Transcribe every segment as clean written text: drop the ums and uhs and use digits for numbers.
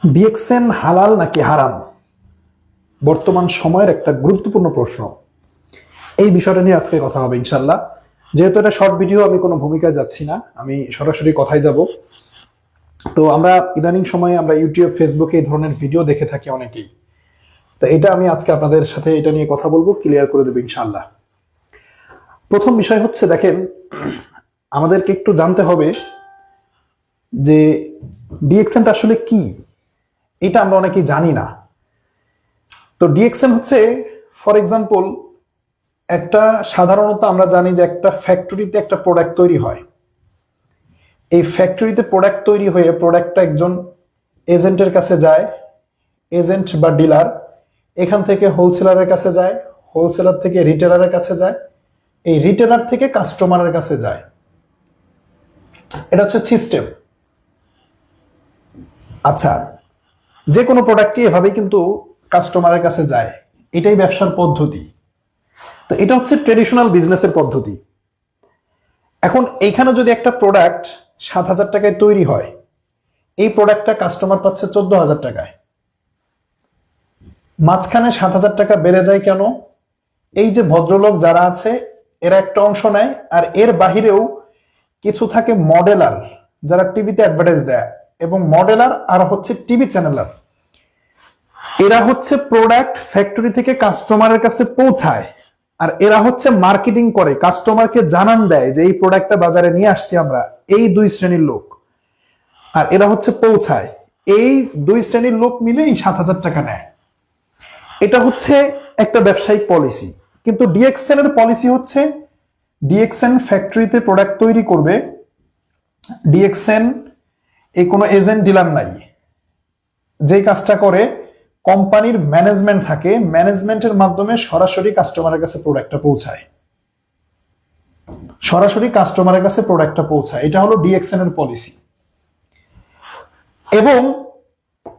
DXN হালাল নাকি হারাম, বর্তমান সময়ের একটা গুরুত্বপূর্ণ প্রশ্ন। এই বিষয়টা নিয়ে আজকে কথা হবে ইনশাল্লাহ। যেহেতু এটা শর্ট ভিডিও, আমি কোনো ভূমিকায় যাচ্ছি না, আমি সরাসরি কথায় যাব। তো আমরা ইদানিং সময়ে আমরা ইউটিউব, ফেসবুকে এই ধরনের ভিডিও দেখে থাকি অনেকেই। তো এটা আমি আজকে আপনাদের সাথে এটা নিয়ে কথা বলবো, ক্লিয়ার করে দেবো ইনশাল্লাহ। প্রথম বিষয় হচ্ছে, দেখেন, আমাদেরকে একটু জানতে হবে যে ডিএক্সএনটা আসলে কি। এটা আমরা অনেকেই জানি না। তো ডিএক্সএন হচ্ছে, ফর এক্সাম্পল, একটা সাধারণত আমরা জানি যে একটা ফ্যাক্টরিতে একটা প্রোডাক্ট তৈরি হয়। এই ফ্যাক্টরিতে প্রোডাক্ট তৈরি হয়ে প্রোডাক্টটা একজন এজেন্টের কাছে যায়, এজেন্ট বা ডিলার, এখান থেকে হোলসেলারের কাছে যায়, হোলসেলার থেকে রিটেলারের কাছে যায়, এই রিটেলার থেকে কাস্টমারের কাছে যায়। এটা হচ্ছে সিস্টেম। আচ্ছা, যে কোনো প্রোডাক্টই এভাবেই কিন্তু কাস্টমারের কাছে যায়, এটাই ব্যবসার পদ্ধতি। তো এটা হচ্ছে ট্রেডিশনাল বিজনেসের পদ্ধতি। এখন এইখানে যদি একটা প্রোডাক্ট 7,000 টাকায় তৈরি হয়, এই প্রোডাক্টটা কাস্টমার পাচ্ছে 14,000 টাকায়। মাঝখানে 7,000 টাকা বেড়ে যায় কেন? এই যে ভদ্রলোক যারা আছে এরা একটা অংশ নেয়, আর এর বাহিরেও কিছু থাকে মডেলার, যারা টিভিতে অ্যাডভার্টাইজ দেয়, এবং মডেলার আর হচ্ছে টিভি চ্যানেলার। এরা হচ্ছে প্রোডাক্ট ফ্যাক্টরি থেকে কাস্টমারের কাছে পৌঁছায়, আর এরা হচ্ছে মার্কেটিং করে, কাস্টমারকে জানান দেয় যে এই প্রোডাক্টটা বাজারে নিয়ে আসছি আমরা। এই দুই শ্রেণীর লোক, আর এরা হচ্ছে পৌঁছায়। এই দুই শ্রেণীর লোক মিলে এই 7,000 টাকা নেয়। এটা হচ্ছে একটা ব্যবসায়িক পলিসি। কিন্তু ডিএক্সএন এর পলিসি হচ্ছে, ডিএক্সএন ফ্যাক্টরিতে প্রোডাক্ট তৈরি করবে। ডিএক্সএন এই কোনো এজেন্ট ডিলার নাই। যে কাজটা করে, কোম্পানির ম্যানেজমেন্ট থাকে, ম্যানেজমেন্টের মাধ্যমে সরাসরি কাস্টমারের কাছে প্রোডাক্টটা পৌঁছায়, সরাসরি কাস্টমারের কাছে প্রোডাক্টটা পৌঁছায়। এটা হলো ডিএক্সএন এর পলিসি। এবং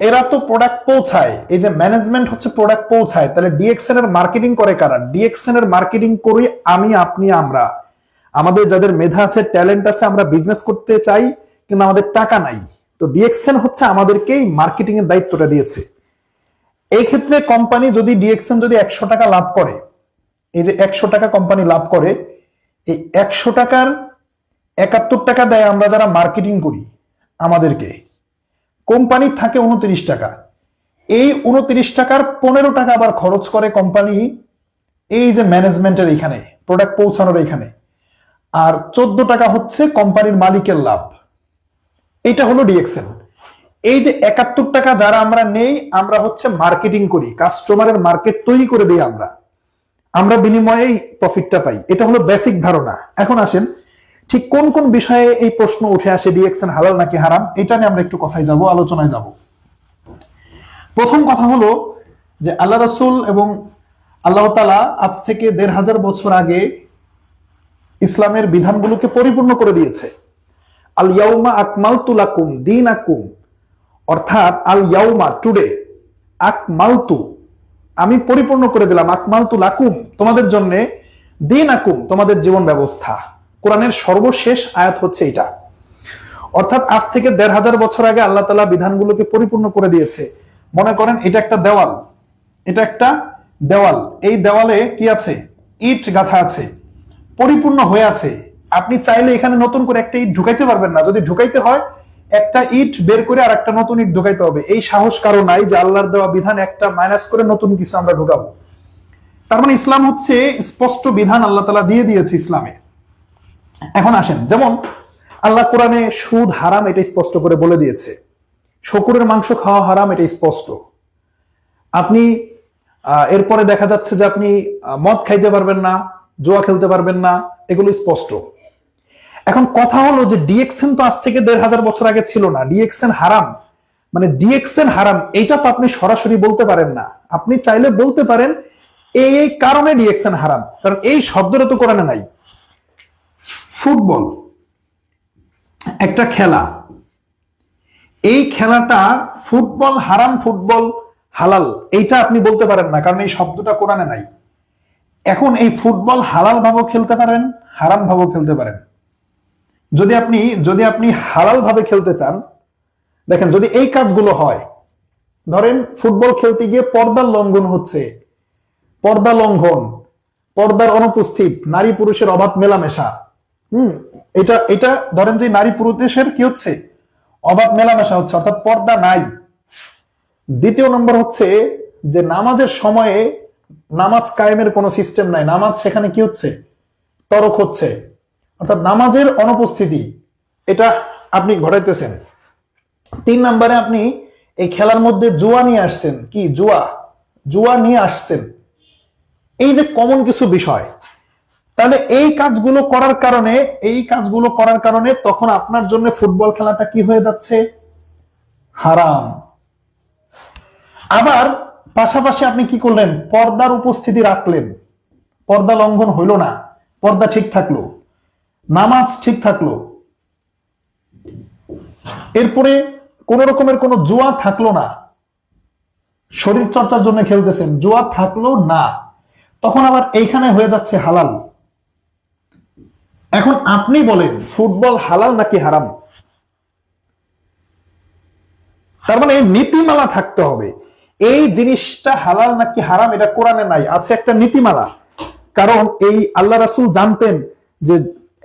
এরা তো প্রোডাক্ট পৌঁছায়, এই যে ম্যানেজমেন্ট হচ্ছে প্রোডাক্ট পৌঁছায়, তাহলে ডিএক্সএন এর মার্কেটিং করে কারা? ডিএক্সএন এর মার্কেটিং করি আমি, আপনি, আমরা। আমাদের যাদের মেধা আছে, ট্যালেন্ট আছে, আমরা বিজনেস করতে চাই কিন্তু আমাদের টাকা নাই, তো ডিএক্সএন হচ্ছে আমাদেরকেই মার্কেটিং এর দায়িত্বটা দিয়েছে। এই ক্ষেত্রে কোম্পানি যদি, ডিএক্সএন যদি 100 টাকা লাভ করে, এই যে 100 টাকা কোম্পানি লাভ করে, এই 100 টাকার 71 টাকা দেয় আমরা যারা মার্কেটিং করি আমাদেরকে। কোম্পানি থাকে 29 টাকা। এই 29 টাকার 15 টাকা আবার খরচ করে কোম্পানি এই যে ম্যানেজমেন্টের এখানে, প্রোডাক্ট পৌঁছানোর এখানে। আর 14 টাকা হচ্ছে কোম্পানির মালিকের লাভ। এটা হলো ডিএক্সএন। এই যে 71 টাকা যারা আমরা নেই, আমরা হচ্ছে মার্কেটিং করি, কাস্টমারের মার্কেট তৈরি করে দিই আমরা, আমরা বিনিময়ে প্রফিটটা পাই। এটা হলো বেসিক ধারণা। এখন আসেন, ঠিক কোন কোন বিষয়ে এই প্রশ্ন উঠে আসে, ডিএক্সএন হালাল নাকি হারাম, এটা নিয়ে আমরা একটু কথায় যাব, আলোচনায় যাব। প্রথম কথা হলো যে আল্লাহ রাসূল এবং আল্লাহ তাআলা আজ থেকে 1,500 বছর আগে ইসলামের বিধানগুলোকে পরিপূর্ণ করে দিয়েছে। আল ইয়াউমা আকমালতু লাকুম দীনাকুম, অর্থাৎ আল ইয়াউমা, টুডে, আকমালতু, আমি পরিপূর্ণ করে দিলাম, আকমালতু লাকুম, তোমাদের জন্য, দীনাকুম, তোমাদের জীবন ব্যবস্থা। কোরআনের সর্বশেষ আয়াত হচ্ছে এটা। অর্থাৎ আজ থেকে 1,500 বছর আগে আল্লাহ তাআলা বিধানগুলোকে পরিপূর্ণ করে দিয়েছে। মনে করেন এটা একটা দেওয়াল, এটা একটা দেওয়াল, এই দেওয়ালে কি আছে? ইট গাঁথা আছে, পরিপূর্ণ হয়ে আছে। আপনি চাইলে এখানে নতুন করে একটা ইট ঢুকাইতে পারবেন না। যদি ঢুকাইতে হয়, একটা ইট বের করে আর একটা নতুন ইট ঢুকাইতে হবে। এই সাহস কারো নাই যে আল্লাহর দেওয়া বিধান একটা মাইনাস করে নতুন কিছু আমরা ঢুকাবো। তার মানে ইসলাম হচ্ছে স্পষ্ট বিধান আল্লাহ তাআলা দিয়ে দিয়েছে ইসলামে। এখন আসেন, যেমন আল্লাহ কোরআনে সুদ হারাম, এটা স্পষ্ট করে বলে দিয়েছে। শকুরের মাংস খাওয়া হারাম, এটা স্পষ্ট। আপনি এরপরে দেখা যাচ্ছে যে আপনি মদ খাইতে পারবেন না, জুয়া খেলতে পারবেন না, এগুলো স্পষ্ট। এখন কথা হলো যে ডিএক্সএন তো আজ থেকে 1,500 বছর আগে ছিল না। ডিএক্সএন হারাম মানে ডিএক্সএন হারাম, এইটা তো আপনি সরাসরি বলতে পারেন না। আপনি চাইলে বলতে পারেন এই এই কারণে ডিএক্সএন হারাম, কারণ এই শব্দটা তো কোরআনে নাই। ফুটবল একটা খেলা, এই খেলাটা ফুটবল হারাম, ফুটবল হালাল, এইটা আপনি বলতে পারেন না, কারণ এই শব্দটা কোরআনে নাই। এখন এই ফুটবল হালাল ভাবেও খেলতে পারেন, হারাম ভাবেও খেলতে পারেন। যদি আপনি হালাল ভাবে খেলতে চান, দেখেন, যদি এই কাজগুলো হয়, ধরেন ফুটবল খেলতে গিয়ে পর্দার লঙ্ঘন হচ্ছে, পর্দা লঙ্ঘন, পর্দার অনুপস্থিত, নারী পুরুষের অবাধ মেলামেশা, এটা এটা ধরেন যে নারী পুরুষের কি হচ্ছে, অবাধ মেলামেশা হচ্ছে, অর্থাৎ পর্দা নাই। দ্বিতীয় নম্বর হচ্ছে যে নামাজের সময়ে নামাজ কায়েমের কোনো সিস্টেম নাই, নামাজ সেখানে কি হচ্ছে, তরক হচ্ছে, অর্থাৎ নামাজের অনুপস্থিতি, এটা আপনি ঘটাইতেছেন। 3 নম্বরে আপনি এই খেলার মধ্যে জুয়া নিয়ে আসছেন, কি জুয়া নিয়ে আসছেন, এই যে কমন কিছু বিষয়। তাহলে এই কাজগুলো করার কারণে তখন আপনার জন্য ফুটবল খেলাটা কি হয়ে যাচ্ছে, হারাম। আবার পাশাপাশি আপনি কি করলেন, পর্দার উপস্থিতি রাখলেন, পর্দা লঙ্ঘন হইল না, পর্দা ঠিক থাকলো, নামাজ ঠিক থাকলো, এরপরে কোন রকমের কোনো জুয়া থাকলো না, শরীর চর্চার জন্য খেলতেছেন, জুয়া থাকলো না, তখন আবার এইখানে হয়ে যাচ্ছে হালাল। এখন আপনি বলেন ফুটবল হালাল নাকি হারাম? তার মানে নীতিমালা থাকতে হবে, এই জিনিসটা হালাল নাকি হারাম এটা কোরআনে নাই, আছে একটা নীতিমালা। কারণ এই আল্লাহ রাসূল জানতেন যে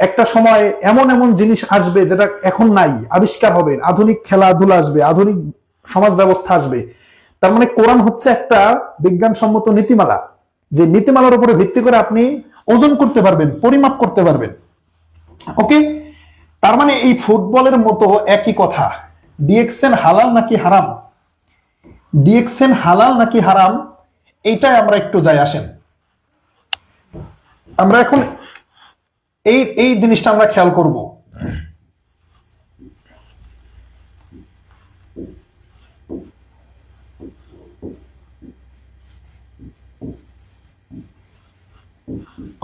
একটা সময় এমন এমন জিনিস আসবে যেটা এখন নাই, আবিষ্কার হবে, আধুনিক খেলাধুলা আসবে, আধুনিক সমাজ ব্যবস্থা আসবে। তার মানে কোরআন হচ্ছে একটা বিজ্ঞানসম্মত নীতিমালা, যে নীতিমালার উপরে ভিত্তি করে আপনি ওজন করতে পারবেন, পরিমাপ করতে পারবেন। ওকে, তার মানে এই ফুটবলের মতো একই কথা, ডিএক্সএন হালাল নাকি হারাম, ডিএক্সএন হালাল নাকি হারাম, এইটাই আমরা একটু যাই আসেন। আমরা এখন এই জিনিসটা আমরা খেয়াল করব।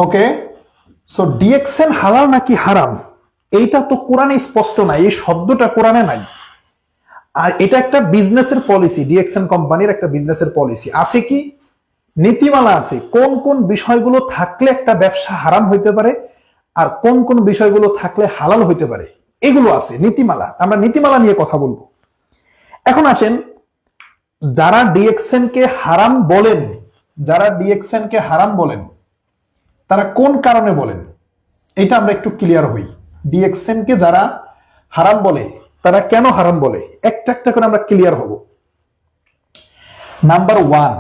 ওকে, সো ডিএক্সএন হালাল নাকি হারাম, এইটা তো কোরআনে স্পষ্ট নাই, এই শব্দটা কোরআনে নাই। আর এটা একটা বিজনেসের পলিসি, ডিএক্সএন কোম্পানির একটা বিজনেসের পলিসি আছে, কি নীতিমালা আছে, কোন কোন বিষয়গুলো থাকলে একটা ব্যবসা হারাম হইতে পারে আর কোন কোন বিষয়গুলো থাকলে হালাল হইতে পারে, এগুলো আছে নীতিমালা। আমরা নীতিমালা নিয়ে কথা বলবো। এখন আসেন, যারা ডিএক্সএন কে হারাম বলেন, যারা ডিএক্সএন কে হারাম বলেন, তারা কোন কারণে বলেন, এটা আমরা একটু ক্লিয়ার হই। ডিএক্সএন কে যারা হারাম বলে তারা কেন হারাম বলে, একটা একটা করে আমরা ক্লিয়ার হব। নাম্বার 1,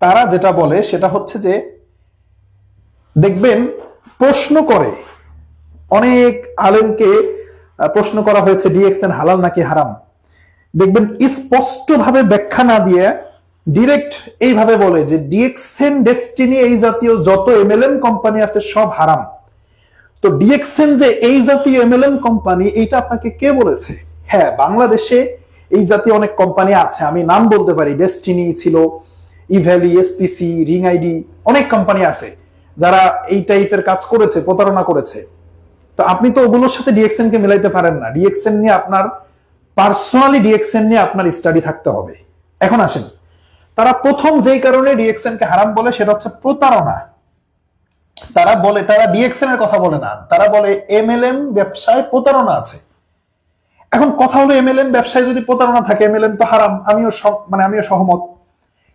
তারা যেটা বলে সেটা হচ্ছে যে, দেখবেন প্রশ্ন করে, অনেক আলেমকে প্রশ্ন করা হয়েছে ডিএক্সএন হালাল নাকি হারাম, দেখবেন স্পষ্ট ভাবে ব্যাখ্যা না দিয়ে ডিরেক্ট এইভাবে বলে যে ডিএক্সএন, ডেস্টিনি, এই জাতীয় যত এমএলএম কোম্পানি আছে সব হারাম। তো ডিএক্সএন যে এই জাতীয় এমএলএম কোম্পানি, এইটা আপনাকে কে বলেছে? হ্যাঁ, বাংলাদেশে এই জাতীয় অনেক কোম্পানি আছে, আমি নাম বলতে পারি, ডেস্টিনি ছিল, ইভ্যালি, এসপিসি, রিং আইডি, অনেক কোম্পানি আছে যারা এই টাইপের কাজ করেছে, প্রতারণা করেছে। তো আপনি তো ওগুলোর সাথে ডিএক্সএন কে মিলাইতে পারেন না, ডিএক্সএন নিয়ে আপনার পার্সোনালি ডিএক্সএন নিয়ে আপনার স্টাডি থাকতে হবে। এখন আসেন, তারা প্রথম যেই কারণে ডিএক্সএন কে হারাম বলে সেটা হচ্ছে প্রতারণা। তারা বলে, তারা ডিএক্সএন এর কথা বলে না, তারা বলে এমএলএম ব্যবসায় প্রতারণা আছে। এখন কথা হলো, এমএলএম ব্যবসায় যদি প্রতারণা থাকে, এমএলএম তো হারাম, আমিও সহমত।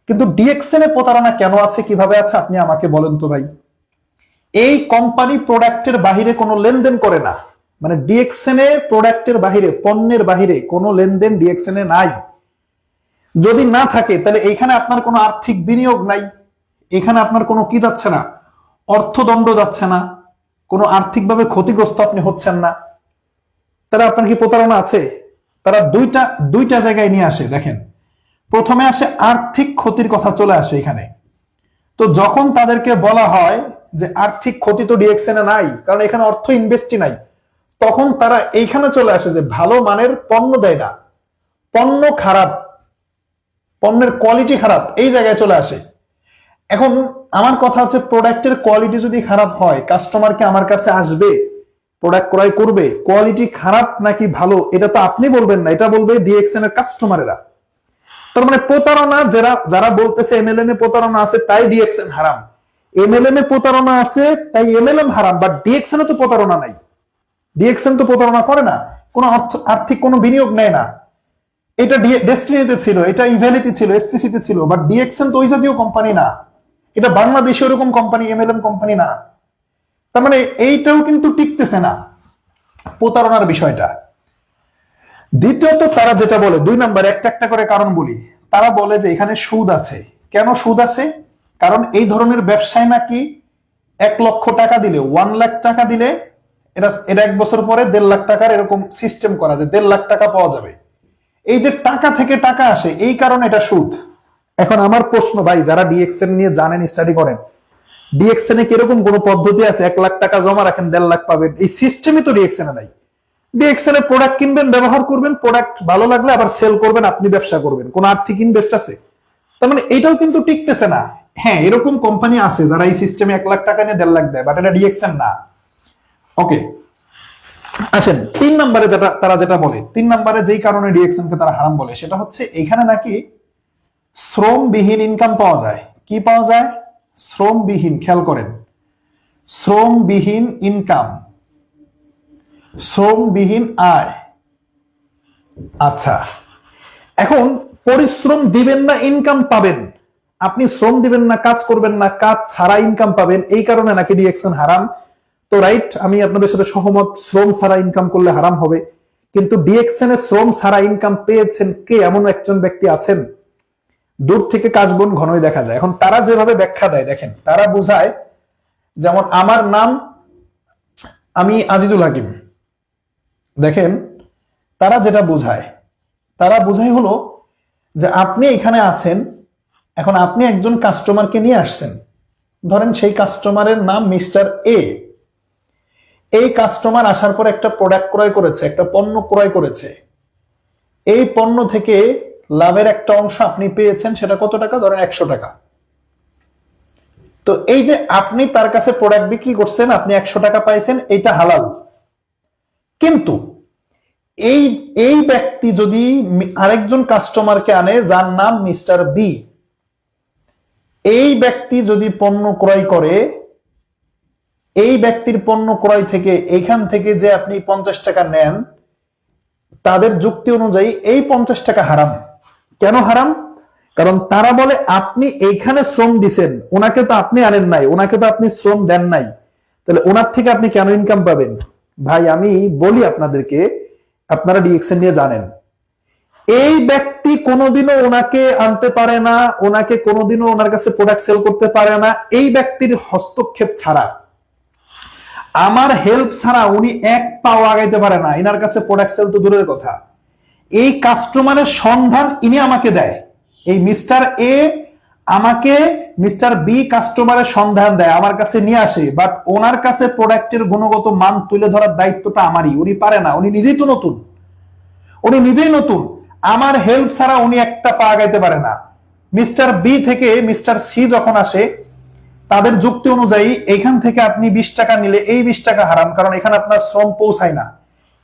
কিন্তু ডিএক্সএন এ প্রতারণা কেন আছে, কিভাবে আছে, আপনি আমাকে বলেন তো ভাই। এই কোম্পানি প্রোডাক্টের বাহিরে কোনো লেনদেন করে না, মানে ডিএক্সএন এ প্রোডাক্টের বাহিরে, পণ্যের বাহিরে কোনো লেনদেন ডিএক্সএন এ নাই। যদি না থাকে তাহলে এইখানে আপনার কোনো আর্থিক বিনিয়োগ নাই, এখানে আপনার কোনো কি যাচ্ছে না, অর্থদণ্ড যাচ্ছে না, কোনো আর্থিকভাবে ক্ষতিগ্রস্ত আপনি হচ্ছেন না, তাহলে আপনার কি প্রতারণা আছে? তারা দুইটা জায়গায় নিয়ে আসে। দেখেন, প্রথমে আসে আর্থিক ক্ষতির কথা চলে আসে এখানে। তো যখন তাদেরকে বলা হয় যে আর্থিক ক্ষতি তো ডিএক্সএন এ নাই, কারণ এখানে অর্থ ইনভেস্টই নাই, তখন তারা এইখানে চলে আসে যে ভালো মানের পণ্য দেয় না, পণ্য খারাপ, পণ্যের কোয়ালিটি খারাপ, এই জায়গায় চলে আসে। এখন আমার কথা হচ্ছে, প্রোডাক্টের কোয়ালিটি যদি খারাপ হয়, কাস্টমারকে আমার কাছে আসবে, প্রোডাক্ট ক্রয় করবে, কোয়ালিটি খারাপ নাকি ভালো এটা তো আপনি বলবেন না, এটা বলবে ডিএক্সএন এর কাস্টমারেরা। তার মানে প্রতারণা, যারা বলতেছে এমএলএম এ প্রতারণা আছে তাই ডিএক্সএন হারাম, এমএলএম এ প্রতারণা আছে তাই এমএলএম হারাম, বাট ডিএক্সএন এ তো প্রতারণা নাই, ডিএক্সএন তো প্রতারণা করে না, কোনো আর্থিক কোনো বিনিয়োগ নেয় না, এটা ডেস্টিনিতে ছিল, এটা ইভ্যালিটি ছিল, এসপিসিতে ছিল, বাট ডিএক্সএন তো ওই জাতীয় কোম্পানি না, এটা বাংলাদেশে ওরকম কোম্পানি, এমএলএম কোম্পানি না। তার মানে এইটাও কিন্তু টিকতেছে না, প্রতারণার বিষয়টা। দ্বিতীয়ত তারা যেটা বলে, 2 নাম্বার একটা একটা করে কারণ বলি, তারা বলে যে এখানে সুদ আছে। কেন সুদ আছে? কারণ এই ধরনের ব্যবসায় নাকি 1 লক্ষ টাকা দিলে, 1 লাখ টাকা দিলে এটা 1 বছর পরে 1.5 লাখ টাকার এরকম সিস্টেম করা, যে 1.5 লাখ টাকা পাওয়া যাবে। এই যে টাকা থেকে টাকা আসে, এই কারণে এটা সুদ। এখন আমার প্রশ্ন ভাই, যারা ডিএক্সএন নিয়ে জানেন, স্টাডি করেন, ডিএক্সএন এ কিরকম কোন পদ্ধতি আছে 1 লাখ টাকা জমা রাখেন 1.5 লাখ পাবেন? এই সিস্টেমই তো ডিএক্সএন এ নাই। ডিএক্সএন এ প্রোডাক্ট কিনবেন, ব্যবহার করবেন, প্রোডাক্ট ভালো লাগলে আবার সেল করবেন, আপনি ব্যবসা করবেন, কোন আর্থিক ইনভেস্ট আছে? তার মানে এটাও কিন্তু টিকতেছে না। হ্যাঁ, এরকম কোম্পানি আছে যারা এই সিস্টেমে 1 লাখ টাকা নিয়ে 1.5 লাখ দেয়, বাট এটা ডিএক্সএন না। ওকে, আসেন 3 নম্বরে, তারা যেটা বলে, 3 নম্বরে যেই কারণে ডিএক্সএন কে তারা হারাম বলে, সেটা হচ্ছে এখানে নাকি শ্রমবিহীন ইনকাম পাওয়া যায়। কি পাওয়া যায়? শ্রমবিহীন। খেয়াল করেন, শ্রমবিহীন ইনকাম, শ্রমবিহীন আয়। আচ্ছা, এখন পরিশ্রম দিবেন না, ইনকাম পাবেন। আপনি শ্রম দিবেন না, কাজ করবেন না, কাজ ছাড়া ইনকাম পাবেন, এই কারণে নাকি ডিএক্সএন হারাম। তো রাইট, আমি আপনাদের সাথে সহমত, শ্রম ছাড়া ইনকাম করলে হারাম হবে। কিন্তু ডিএক্সএন এ শ্রম ছাড়া ইনকাম পেয়েছেন কে? এমন একজন ব্যক্তি আছেন? দূর থেকে কাশবন ঘনই দেখা যায়। এখন তারা যেভাবে ব্যাখ্যা দেয় দেখেন, তারা বোঝায়, যেমন আমার নাম, আমি আজিজুল হাকিম। দেখেন তারা যেটা বোঝায়, তারা বোঝায় হলো যে আপনি এখানে আছেন, এখন আপনি একজন কাস্টমারকে নিয়ে আসছেন, ধরেন সেই কাস্টমারের নাম মিস্টার এ। এই কাস্টমার আসার পর একটা প্রোডাক্ট ক্রয় করেছে, একটা পণ্য ক্রয় করেছে। এই পণ্য থেকে লাভের একটা অংশ আপনি পেয়েছেন, সেটা কত টাকা? ধরেন 100 টাকা। তো এই যে আপনি তার কাছে প্রোডাক্ট বিক্রি করছেন, আপনি 100 টাকা পাইছেন, এটা হালাল। কিন্তু এই ব্যক্তি যদি আরেকজন কাস্টমারকে আনে যার নাম মিস্টার বি, এই ব্যক্তি যদি পণ্য ক্রয় করে, এই ব্যক্তির পণ্য ক্রয় থেকে এইখান থেকে যে আপনি 50 টাকা নেন, তাদের যুক্তি অনুযায়ী এই 50 টাকা হারাম। কেন হারাম? কারণ তারা বলে আপনি এইখানে শ্রম দিছেন, ওনাকে তো আপনি আনেন নাই, ওনাকে তো আপনি শ্রম দেন নাই, তাহলে ওনার থেকে আপনি কেন ইনকাম পাবেন? ভাই আমি বলি আপনাদেরকে, আপনারা ডিএক্সএন নিয়ে জানেন, এই ব্যক্তি কোনোদিনও ওনাকে আনতে পারে না, ওনাকে কোনোদিনও ওনার কাছে প্রোডাক্ট সেল করতে পারে না। এই ব্যক্তির হস্তক্ষেপ ছাড়া, আমার হেল্প ছাড়া উনি এক পাও আগাইতে পারে না। এনার কাছে প্রোডাক্ট সেল তো দূরের কথা, এই কাস্টমারের সন্ধান ইনি আমাকে দেয়। এই মিস্টার এ আমাকে মিস্টার বি কাস্টমারের সন্ধান দেয়, আমার কাছে নিয়ে আসে, বাট ওনার কাছে প্রোডাক্টের গুণগত মান তুলে ধরার দায়িত্বটা আমারই। উনি পারে না, উনি নিজেই তো নতুন, উনি নিজেই নতুন, আমার হেল্প ছাড়া উনি একটা পা আগাইতে পারে না। মিস্টার বি থেকে মিস্টার সি যখন আসে, তাদের যুক্তি অনুযায়ী এখান থেকে আপনি 20 টাকা নিলে এই 20 টাকা হারাম, কারণ এখানে আপনার শ্রম পৌঁছায় না।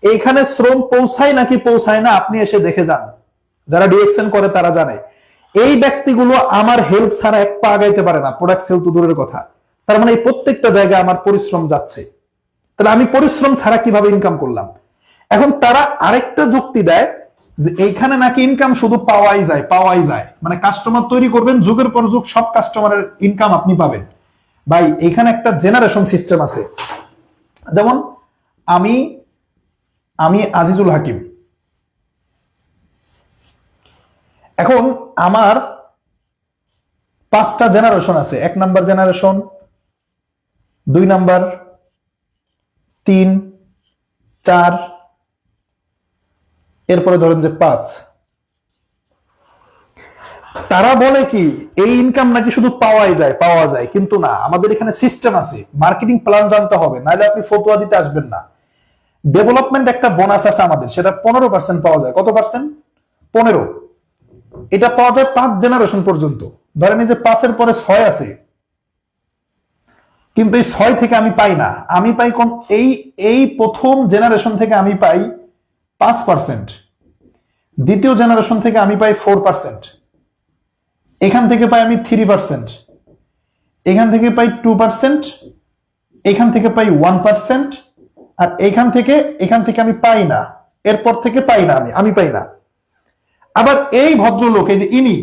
এইখানে শ্রম পৌঁছায় নাকি পৌঁছায় না, আপনি এসে দেখে যান, যারা ডিএক্সএন করে তারা জানে। এই ব্যক্তিগুলো আমার হেল্প ছাড়া এক পা আগাইতে পারে না, প্রোডাক্ট সেল তো দূরের কথা। তার মানে এই প্রত্যেকটা জায়গায় আমার পরিশ্রম যাচ্ছে, তাহলে আমি পরিশ্রম ছাড়া কিভাবে ইনকাম করলাম? এখন তারা আরেকটা যুক্তি দেয় যে এইখানে নাকি ইনকাম শুধু পাওয়াই যায়, মানে কাস্টমার তৈরি করবেন, যুগের পর যুগ সব কাস্টমারের ইনকাম আপনি পাবেন। ভাই এখানে একটা জেনারেশন সিস্টেম আছে। যেমন আমি আজিজুল হাকিম, এখন আমার 5টা জেনারেশন আছে। 1 নাম্বার জেনারেশন, 2 নাম্বার, 3, 4, এরপরে ধরেন যে 5। তারা বলে কি এই ইনকাম নাকি শুধু পাওয়া যায়, কিন্তু না, আমাদের এখানে সিস্টেম আছে, মার্কেটিং প্ল্যান জানতে হবে, নাহলে আপনি ফতোয়া দিতে আসবেন না। ডেভেলপমেন্ট একটা বোনাস আছে আমাদের, সেটা 15% পাওয়া যায়। কত পার্সেন্ট? 15। এটা পাওয়া যায় 5 জেনারেশন পর্যন্ত। ধরেন এই যে 5-এর পরে 6 আছে, কিন্তু এই 6 থেকে আমি পাই না, আমি পাই কোন এই প্রথম জেনারেশন থেকে আমি পাই 5%, দ্বিতীয় জেনারেশন থেকে আমি পাই 4%, এখান থেকে পাই আমি 3%, এখান থেকে পাই 2%, এখান থেকে পাই 1%, আর এখান থেকে আমি পাই না, এরপর থেকে পাই না, আমি পাই না। আবার এই ভদ্রলোক, এই যে ইনি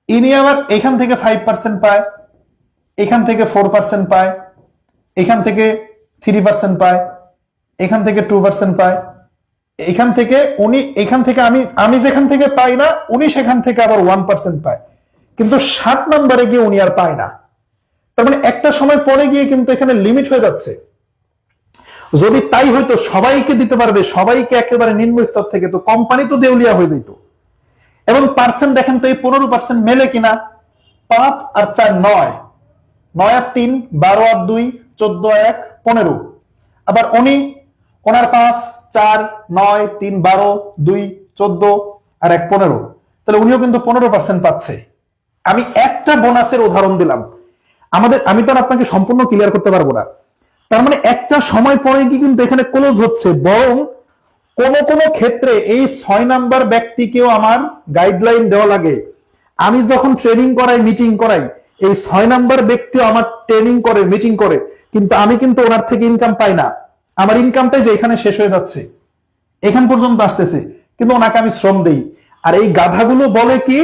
ইনি আবার এখান থেকে 5% পায়, এখান থেকে 4% পায়, এখান থেকে 3% পায়, এখান থেকে 2% পায়, এখান থেকে উনি, এখান থেকে আমি যেখান থেকে পাই না উনি সেখান থেকে আবার 1% পায়, কিন্তু 7 নম্বরে গিয়ে উনি আর পায় না। তার মানে একটা সময় পরে গিয়ে কিন্তু এখানে লিমিট হয়ে যাচ্ছে। যদি তাই হয়তো সবাইকে দিতে পারবে, সবাইকে একেবারে নিম্ন স্তর থেকে, তো কোম্পানি তো দেউলিয়া হয়ে যেত। এবং পার্সেন্ট দেখেন তো এই 15% মেলে কিনা? 5 আর 4 9, 9 আর 3 12 আর 2 14 আর 1 15। আবার উনি, ওনার 5 4 9 3 12 2 14 আর 1 15, তাহলে উনিও কিন্তু 15% পাচ্ছে। আমি একটা বোনাসের উদাহরণ দিলাম, আমি তো আপনাকে সম্পূর্ণ ক্লিয়ার করতে পারবো না। তার মানে একটা সময় পরে কি কিন্তু এখানে ক্লোজ হচ্ছে, বরং কোন কোন ক্ষেত্রে এই 6 নাম্বার ব্যক্তিকেও আমার গাইডলাইন দেওয়া লাগে। আমি যখন ট্রেনিং করাই, মিটিং করাই, এই 6 নাম্বার ব্যক্তিও আমার ট্রেনিং করে, মিটিং করে, কিন্তু আমি কিন্তু ওনার থেকে ইনকাম পাই না। আমার ইনকামটাই যে এখানে শেষ হয়ে যাচ্ছে, এখান পর্যন্ত আসতেছে, কিন্তু ওনাকে আমি শ্রম দেই। আর এই গাধাগুলো বলে কি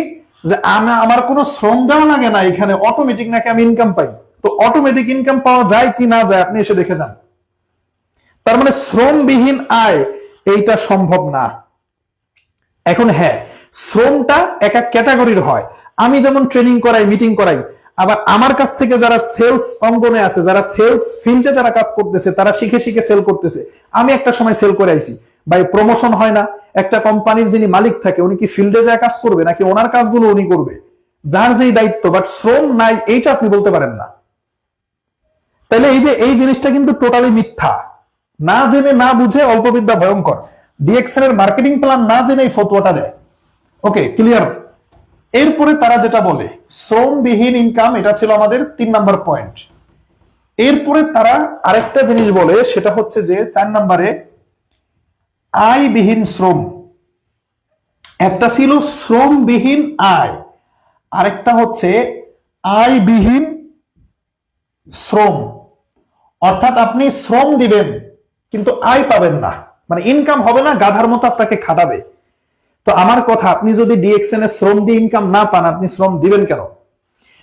যে আমার কোনো শ্রম দেওয়া লাগে না, এখানে অটোমেটিক নাকি আমি ইনকাম পাই। তো অটোমেটিক ইনকাম পাওয়া যায় কি না যায় আপনি এসে দেখে যান। তার মানে শ্রমবিহীন আয় এইটা সম্ভব না। এখন হ্যাঁ, শ্রমটা এক এক ক্যাটাগরির হয়। আমি যেমন ট্রেনিং করাই, মিটিং করাই, আবার আমার কাছ থেকে যারা সেলস অঙ্গনে আছে, যারা সেলস ফিল্ডে যারা কাজ করতেছে, তারা শিখে শিখে সেল করতেছে। আমি একটা সময় সেল করে আইছি ভাই, প্রমোশন হয় না। একটা কোম্পানির যিনি মালিক থাকে, উনি কি ফিল্ডে যায় কাজ করবে, নাকি ওনার কাজগুলো উনি করবে? যার যেই দায়িত্ব, বাট শ্রম নাই এইটা আপনি বলতে পারেন না। তাহলে এই জিনিসটা কিন্তু টোটালি মিথ্যা। না জেনে না বুঝে অল্প বিদ্যা ভয়ঙ্কর। ডিএক্সএন এর মার্কেটিং প্ল্যান না জেনে এই ফতোয়াটা দেয়। ওকে, ক্লিয়ার? এরপরে তারা যেটা বলে শ্রমবিহীন ইনকাম, এটা ছিল আমাদের 3 নাম্বার পয়েন্ট। এরপরে তারা আরেকটা জিনিস বলে, সেটা হচ্ছে যে 4 নম্বরে আয়বিহীন শ্রম। একটা ছিল শ্রমবিহীন আয়, আরেকটা হচ্ছে আয়বিহীন শ্রম। অর্থাৎ আপনি শ্রম দিবেন কিন্তু আয় পাবেন না, মানে ইনকাম হবে না, গাধার মতো আপনাকে খাটাবে। তো আমার কথা, আপনি যদি ডিএক্সএন এর শ্রম দিয়ে ইনকাম না পান, আপনি শ্রম দিবেন কেন?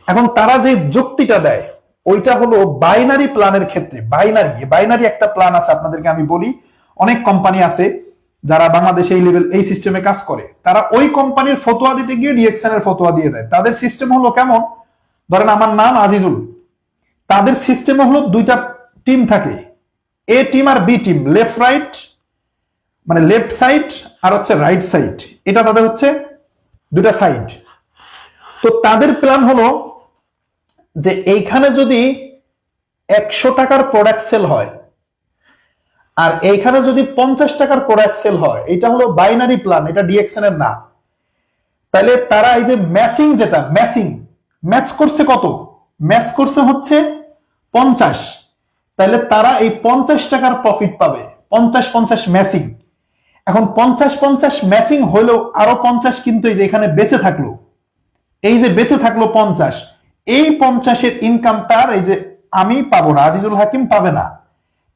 এখন তারা যে যুক্তিটা দেয় ওইটা হলো বাইনারি প্ল্যানের ক্ষেত্রে। বাইনারি একটা প্ল্যান আছে, আপনাদেরকে আমি বলি। অনেক কোম্পানি আছে যারা বাংলাদেশে এই লেভেল এই সিস্টেমে কাজ করে, তারা ওই কোম্পানির ফতোয়া দিতে গিয়ে ডিএক্সএন এর ফতোয়া দিয়ে দেয়। তাদের সিস্টেম হলো কেমন? ধরেন আমার নাম আজিজুল, তাদের সিস্টেম হলো দুইটা টিম থাকে, এ টিম আর বি টিম, লেফট রাইট, মানে লেফট সাইড আর হচ্ছে রাইট সাইড, এটা তাদের হচ্ছে দুটা সাইড। তো তাদের প্ল্যান হলো যে এইখানে যদি 100 টাকার প্রোডাক্ট সেল হয় আর এইখানে যদি 50 টাকার প্রোডাক্ট সেল হয়, এটা হলো বাইনারি প্ল্যান, এটা ডিএক্সএন এর না। তাহলে তারা এই যে ম্যাচিং, যেটা ম্যাচ করছে কত? ম্যাচ করছে হচ্ছে 50। তাহলে তারা এই 50 টাকার প্রফিট পাবে, 50-50 ম্যাচিং। এখন 50-50 ম্যাচিং হলেও আরো 50 কিন্তু এই যে এখানে বেঁচে থাকলো, এই যে বেঁচে থাকলো 50, এই 50-এর ইনকামটার এই যে আমি পাবো না, আজিজুল হাকিম পাবে না।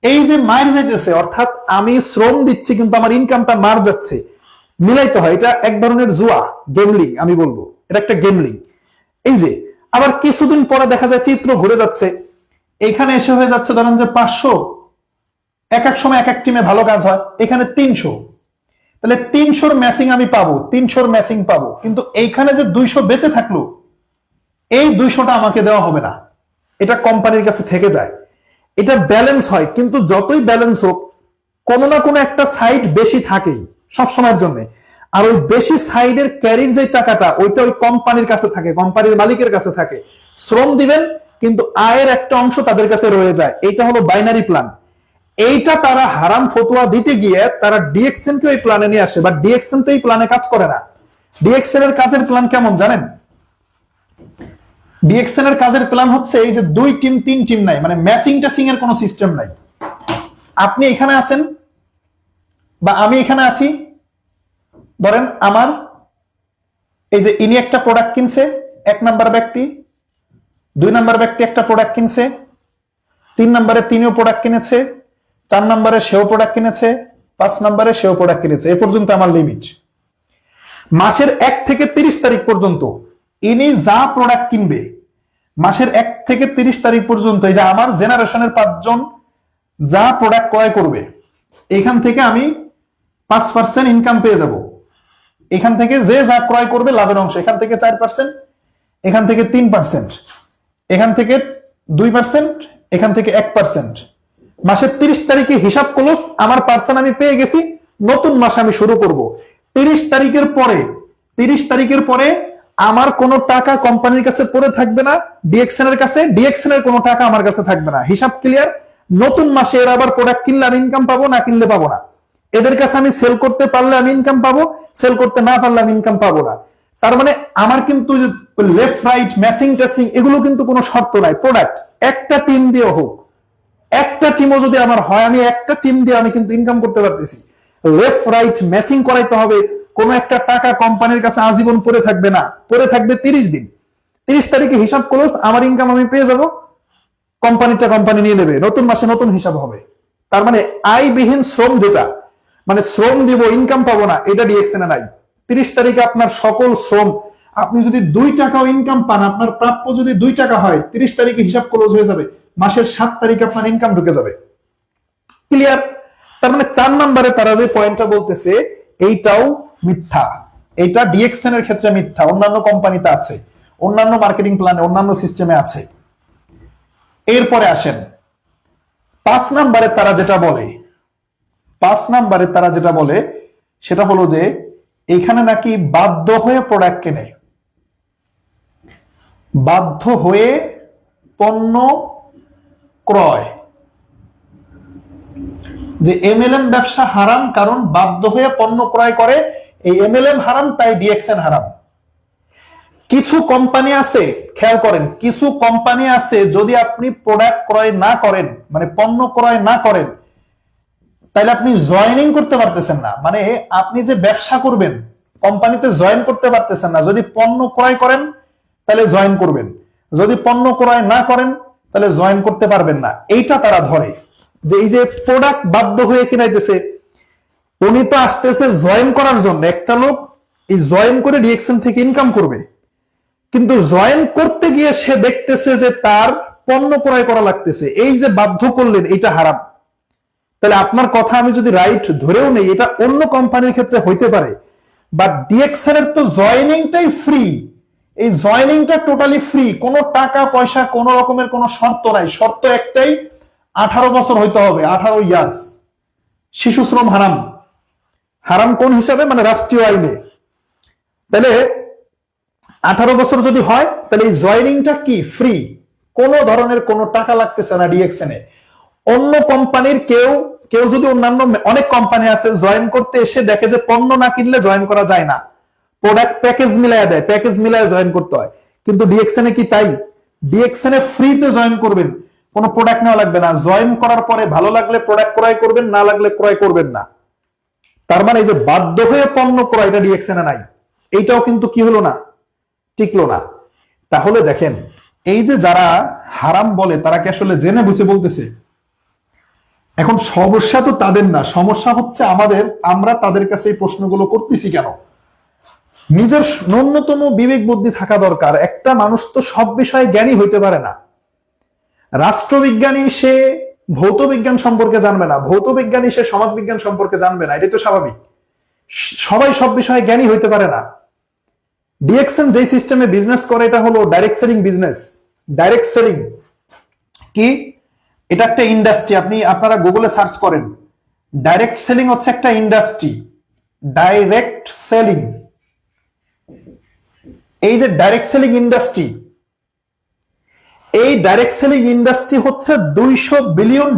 এই যে মার যাইতেছে, অর্থাৎ আমি শ্রম দিচ্ছি কিন্তু আমার ইনকামটা মার যাচ্ছে, মিলাইতে হয়। এটা এক ধরনের জুয়া, গেমলিং আমি বলবো, এটা একটা গেমলিং। এই যে আবার কিছুদিন পরে দেখা যায় চিত্র ঘুরে যাচ্ছে, এখানে এসে হয়ে যাচ্ছে ধরেন যে 500, এক এক সময় এক এক টিমে ভালো কাজ হয়, এখানে 300। তাহলে 300-র ম্যাচিং আমি পাবো, 300-র ম্যাচিং পাবো, কিন্তু এইখানে যে 200 বেঁচে থাকলো, এই 200টা আমাকে দেওয়া হবে না, এটা কোম্পানির কাছে থেকে যায়। এটা ব্যালেন্স হয়, কিন্তু যতই ব্যালেন্স হোক কোনো না কোনো একটা সাইড বেশি থাকেই সব সময়ের জন্য। আর ওই বেশি সাইডের ক্যারির যে টাকাটা, ওইটা ওই কোম্পানির কাছে থাকে, কোম্পানির মালিকের কাছে থাকে। শ্রম দিবেন কিন্তু আয়ের একটা অংশ তাদের কাছে রয়ে যায়। এইটা হলো বাইনারি প্ল্যান। এইটা তারা হারাম ফতোয়া দিতে গিয়ে তারা ডিএক্সএন কে ওই প্ল্যানে নিয়ে আসে, বাট ডিএক্সএন তো এই প্ল্যানে কাজ করে না। ডিএক্সএন এর কাজের প্ল্যান কেমন জানেন? ডিএক্সএন এর কাজের প্ল্যান হচ্ছে এই যে 2 টিম 3 টিম নাই, মানে ম্যাচিং টাচিং এর কোনো সিস্টেম নাই। আপনি এখানে আছেন বা আমি এখানে আছি, ধরেন আমার এই যে ইনি একটা প্রোডাক্ট কিনছে, 1 নাম্বার ব্যক্তি, 2 নাম্বার ব্যক্তি একটা প্রোডাক্ট কিনছে, 3 নম্বরে তিনিও প্রোডাক্ট কিনেছে, 4 নম্বরে সেও প্রোডাক্ট কিনেছে, 5 নম্বরে সেও প্রোডাক্ট কিনেছে। এ পর্যন্ত আমার লিমিট। মাসের 1 থেকে 30 তারিখ পর্যন্ত ইনি যা প্রোডাক্ট কিনবে, মাসের 1 থেকে 30 তারিখ পর্যন্ত এই যে আমার জেনারেশনের 5 জন যা প্রোডাক্ট ক্রয় করবে, এখান থেকে আমি 5% ইনকাম পেয়ে যাব। এখান থেকে যে যা ক্রয় করবে লাভের অংশ, এখান থেকে 4%, এখান থেকে 3%, এখান থেকে 2%, এখান থেকে 1%। মাসের 30 তারিখে হিসাব ক্লোজ, আমার পার্সেন্ট আমি পেয়ে গেছি। নতুন মাস আমি শুরু করব। 30 তারিখের পরে আমার কোনো টাকা কোম্পানির কাছে পড়ে থাকবে না, ডিএক্সএন এর কাছে, ডিএক্সএন এর কোনো টাকা আমার কাছে থাকবে না। হিসাব ক্লিয়ার। নতুন মাসে এর আবার প্রোডাক্ট কিনলে আমি ইনকাম পাবো, না কিনলে পাবো না। এদের কাছে আমি সেল করতে পারলে আমি ইনকাম পাবো, সেল করতে না পারলে আমি ইনকাম পাবো না। তার মানে আমার কিন্তু লেফট রাইট ম্যাচিং টেসিং এগুলো কিন্তু কোনো শর্ত নাই। প্রোডাক্ট একটা টিম দিয়ে হোক, একটা টিমও যদি আমার হয়, আমি একটা টিম দিয়ে আমি কিন্তু ইনকাম করতে পারতেছি। লেফট রাইট ম্যাচিং করাইতে হবে। কোনো একটা টাকা কোম্পানির কাছে আজীবন পড়ে থাকবে না, পড়ে থাকবে 30 দিন। 30 তারিখে হিসাব ক্লোজ, আমার ইনকাম আমি পেয়ে যাব, কোম্পানিটা কোম্পানি নিয়ে নেবে, নতুন মাসে নতুন হিসাব হবে। তার মানে আয়বিহীন শ্রম যেটা, মানে শ্রম দিব ইনকাম পাবো না, এটা ডিএক্সএন এ নাই। 30 তারিখে আপনার সকল শ্রম, আপনি যদি 2 টাকাও ইনকাম পান, আপনার প্রাপ্য যদি 2 টাকা হয়, 30 তারিখে হিসাব ক্লোজ হয়ে যাবে, মাসের 7 তারিখে আপনার ইনকাম ঢুকে যাবে। ক্লিয়ার? তার মানে 4 নম্বরে তারা যে পয়েন্টটা বলতেছে এইটাও মিথ্যা। এটা ডিএক্সএন এর ক্ষেত্রে মিথ্যা, অন্যান্য কোম্পানিতে আছে, অন্যান্য মার্কেটিং প্ল্যানে, অন্যান্য সিস্টেমে আছে। এরপরে আসেন 5 নম্বরে তারা যেটা বলে সেটা হলো যে এখানে নাকি বাধ্য হয়ে প্রোডাক্ট কেনে, বাধ্য হয়ে পণ্য ক্রয়, যে এমএলএম ব্যবসা হারাম কারণ বাধ্য হয়ে পণ্য ক্রয় করে, এই এমএলএম হারাম তাই ডিএক্সএন হারাম। কিছু কোম্পানি আছে, খেয়াল করেন, কিছু কোম্পানি আছে যদি আপনি প্রোডাক্ট ক্রয় না করেন, মানে পণ্য ক্রয় না করেন, তাহলে আপনি জয়েনিং করতে পারতেছেন না। মানে আপনি যে ব্যবসা করবেন কোম্পানিতে জয়েন করতে পারতেছেন না। যদি পণ্য ক্রয় করেন তাহলে জয়েন করবেন, যদি পণ্য ক্রয় না করেন তাহলে জয়েন করতে পারবেন না। এইটা তারা ধরে যে এই যে প্রোডাক্ট বাধ্য হয়ে কিনাইতেছে, উনি তো আসতেছে জয়েন করার জন্য, একটা লোক এই জয়েন করে ডিএক্সএন থেকে ইনকাম করবে, কিন্তু জয়েন করতে গিয়ে সে দেখতেছে যে তার পণ্য ক্রয় করা লাগতেছে, এই যে বাধ্য করলেন এটা হারাম। তাহলে আপনার কথা আমি যদি রাইট ধরেও নেই, এটা অন্য কোম্পানির ক্ষেত্রে হইতে পারে, বাট ডিএক্সএন এর তো জয়েনিংটাই ফ্রি, এই জয়েনিংটা টোটালি ফ্রি, কোনো টাকা পয়সা কোনো রকমের কোনো শর্ত নাই। শর্ত একটাই, 18 বছর হইতে হবে, 18 ইয়ার্স। শিশু শ্রম হারাম। হারাম কোন হিসাবে? মানে রাষ্ট্রীয় আইনে। তাহলে 18 বছর যদি হয় তাহলে এই জয়েনিংটা কি ফ্রি, কোনো ধরনের কোনো টাকা লাগতেছে না ডিএক্সএন এ। অন্য কোম্পানির কেউ যদি অন্যান্য অনেক কোম্পানি আছে জয়েন করতে এসে দেখে যে পণ্য না কিনলে জয়েন করা যায় না, প্রোডাক্ট প্যাকেজ মিলায় দেয়, প্যাকেজ মিলায় জয়েন করতে হয়। কিন্তু ডিএক্সএন এ কি তাই? ডিএক্সএন এ ফ্রিতে জয়েন করবেন, কোনো প্রোডাক্ট নেওয়া লাগবে না। জয়েন করার পরে ভালো লাগলে প্রোডাক্ট ক্রয় করবেন, না লাগলে ক্রয় করবেন না। তার মানে এই যে বাধ্য হয়ে পণ্য ক্রয়, এটা ডিএক্সএন এ নাই। এইটাও কিন্তু কি হলো না, টিকলো না। তাহলে দেখেন এই যে যারা হারাম বলে তারা কি আসলে জেনে বুঝে বলতেছে? এখন সমস্যা তো তাদের না, সমস্যা হচ্ছে আমাদের। আমরা তাদের কাছে এই প্রশ্নগুলো করতেছি কেন? নিজের ন্যূনতম বিবেক বুদ্ধি থাকা দরকার। একটা মানুষ তো সব বিষয়ে জ্ঞানী হইতে পারে না। রাষ্ট্রবিজ্ঞানী সে ভৌত বিজ্ঞান সম্পর্কে জানবে না, ভৌত বিজ্ঞানী সে সমাজ বিজ্ঞান সম্পর্কে জানবে না, এটাই তো স্বাভাবিক। সবাই সব বিষয়ে জ্ঞানী হইতে পারে না। ডিএক্সএন যে সিস্টেমে বিজনেস করে এটা হলো direct selling business. Direct selling কি? এটা একটা ইন্ডাস্ট্রি। আপনারা গুগলে সার্চ করেন, ডাইরেক্ট সেলিং হচ্ছে একটা ইন্ডাস্ট্রি। ডাইরেক্ট সেলিং, এই যে ডাইরেক্ট সেলিং ইন্ডাস্ট্রি, এই ডাইরেক্ট সেলিং ইন্ডাস্ট্রি হচ্ছে $200 billion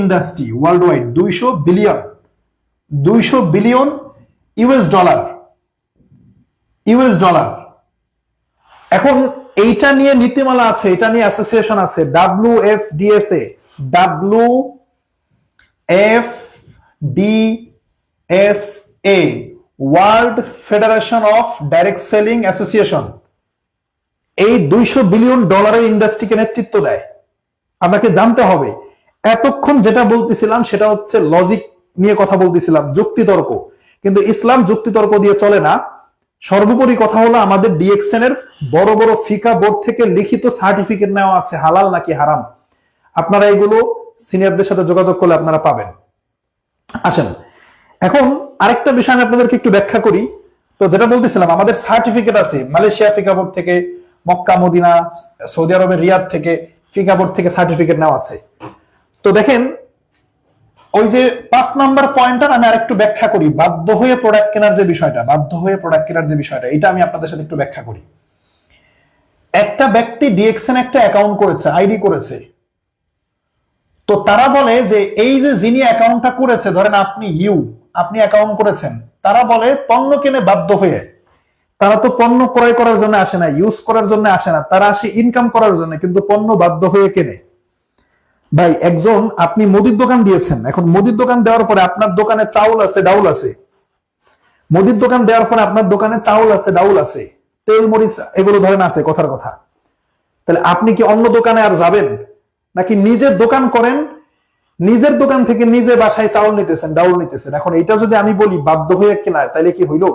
industry world wide. 200 billion US dollar. এখন এইটা নিয়ে নীতিমালা আছে, এটা নিয়ে অ্যাসোসিয়েশন আছে, WFDSA, world federation of direct selling association. এই $200 বিলিয়ন ইন্ডাস্ট্রিকে নেতৃত্ব দেয়। আপনাকে জানতে হবে, এতক্ষণ যেটা বলতেছিলাম সেটা হচ্ছে লজিক নিয়ে কথা বলতেছিলাম, যুক্তিতর্ক। কিন্তু ইসলাম যুক্তিতর্ক দিয়ে চলে না। সর্বোপরি কথা হলো আমাদের ডিএক্সএন এর বড় বড় ফিকা বোর্ড থেকে লিখিত সার্টিফিকেট নেওয়া আছে হালাল নাকি হারাম। আপনারা এগুলো সিনিয়রদের সাথে যোগাযোগ করলে আপনারা পাবেন। আসেন এখন আরেকটা বিষয় আমি আপনাদেরকে একটু ব্যাখ্যা করি। তো যেটা বলতেছিলাম, আমাদের সার্টিফিকেট আছে মালয়েশিয়া ফিকা বোর্ড থেকে, মক্কা মদিনা, সৌদি আরবের রিয়াদ থেকে ফিকা বোর্ড থেকে সার্টিফিকেট নেওয়া আছে। তো দেখেন ওই যে 5 নাম্বার পয়েন্টটা আমি আরেকটু ব্যাখ্যা করি, বাধ্য হয়ে প্রোডাক্ট কেনার যে বিষয়টা, বাধ্য হয়ে প্রোডাক্ট কেনার যে বিষয়টা, এটা আমি আপনাদের সাথে একটু ব্যাখ্যা করি। একটা ব্যক্তি ডিএক্সএন একটা অ্যাকাউন্ট করেছে, আইডি করেছে, তো তারা বলে যে এই যে যিনি অ্যাকাউন্টটা করেছে, ধরেন আপনি অ্যাকাউন্ট করেছেন, তারা বলে পণ্য কিনে বাধ্য হয়ে। তারা তো পণ্য ক্রয় করার জন্য আসে না, ইউজ করার জন্য আসে না, তারা আসে ইনকাম করার জন্য, কিন্তু পণ্য বাধ্য হয়ে কেনে। ভাই একজন আপনি মুদির দোকান দিয়েছেন, এখন মুদির দোকান দেওয়ার পরে আপনার দোকানে চাউল আছে ডাউল আছে, মুদির দোকান দেওয়ার পরে আপনার দোকানে চাউল আছে ডাউল আছে, তেল মরিচ এগুলো ধরেন আছে, কথার কথা। তাহলে আপনি কি অন্য দোকানে আর যাবেন নাকি নিজের দোকান করেন, নিজের দোকান থেকে নিজে বাসায় চাউল নিতেছেন ডাউল নিতেছেন। এখন এটা যদি আমি বলি বাধ্য হয়ে কেনায়, তাহলে কি হইল?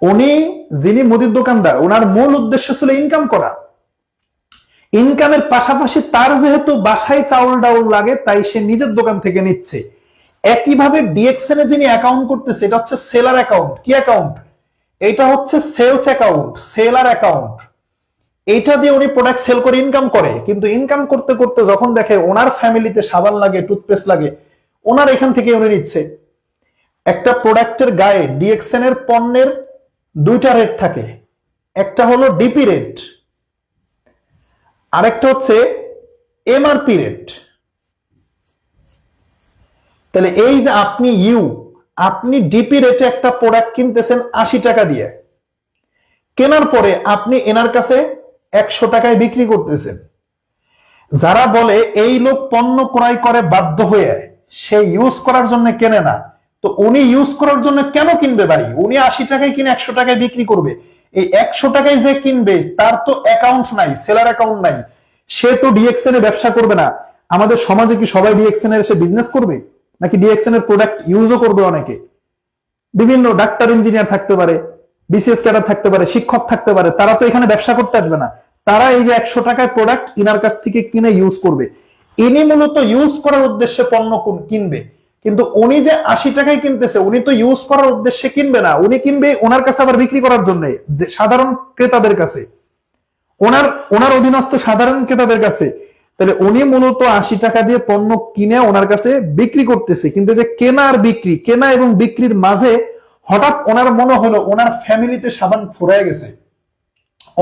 উনি যিনি মুদির দোকানদার, ওনার মূল উদ্দেশ্য ছিল ইনকাম করা। ইনকামের পাশাপাশি তার যেহেতু বাসায় চাউল ডাউল লাগে, তাই সে নিজের দোকান থেকে নিচ্ছে। একইভাবে ডিএক্সএন এ যিনি অ্যাকাউন্ট করতেছে, এটা হচ্ছে সেলার অ্যাকাউন্ট। কি অ্যাকাউন্ট? এটা হচ্ছে সেলস অ্যাকাউন্ট, সেলার অ্যাকাউন্ট। এইটা দিয়ে উনি প্রোডাক্ট সেল করে ইনকাম করে, কিন্তু ইনকাম করতে করতে যখন দেখে ওনার ফ্যামিলিতে সাবান লাগে, টুথপেস্ট লাগে, ওনার এখান থেকে উনি নিচ্ছে। একটা প্রোডাক্টের গায়ে ডিএক্সএন এর পণ্যের দুইটা রেট থাকে, একটা হলো ডিপি রেট, আরেকটা হচ্ছে এমআরপি রেট। তাহলে এই যে আপনি ডিপি রেটে একটা প্রোডাক্ট কিনতেছেন 80 টাকা দিয়ে, কেনার পরে আপনি এনার কাছে 100 টাকায় বিক্রি করতেছেন। যারা বলে এই লোক পণ্য ক্রয় করে বাধ্য হয়ে, সে ইউজ করার জন্য কেনে না, তো উনি ইউজ করার জন্য কেন কিনবে ভাই? উনি 80 টাকায় কিনে 100 টাকায় বিক্রি করবে। এই 100 টাকায় যে কিনবে তার তো অ্যাকাউন্ট নাই, সেলার অ্যাকাউন্ট নাই, সে তো ডিএক্সএন এ ব্যবসা করবে না। আমাদের সমাজে কি সবাই ডিএক্সএন এর এসে বিজনেস করবে? নাকি ডিএক্সএন এর প্রোডাক্ট ইউজও করবে অনেকে? বিভিন্ন ডাক্তার ইঞ্জিনিয়ার থাকতে পারে, বিসিএস ক্যাডার থাকতে পারে, শিক্ষক থাকতে পারে, তারা তো এখানে ব্যবসা করতে আসবে না। তারা এই যে 100 টাকায় প্রোডাক্ট ইনার কাছ থেকে কিনে ইউজ করবে। ইনি মূলত ইউজ করার উদ্দেশ্যে পণ্য কিনবে, কিন্তু উনি যে 80 টাকায় কিনতেছে, উনি তো ইউজ করার উদ্দেশ্যে কিনবে না, উনি কিনবে ওনার কাছে আবার বিক্রি করার জন্য, যে সাধারণ ক্রেতাদের কাছে, ওনার অধীনস্থ সাধারণ ক্রেতাদের কাছে। তাহলে উনি মূলত 80 টাকা দিয়ে পণ্য কিনে ওনার কাছে বিক্রি করতেছে, কিন্তু যে কেনা এবং বিক্রির মাঝে হঠাৎ ওনার মনে হলো ওনার ফ্যামিলিতে সাবান ফুরায় গেছে,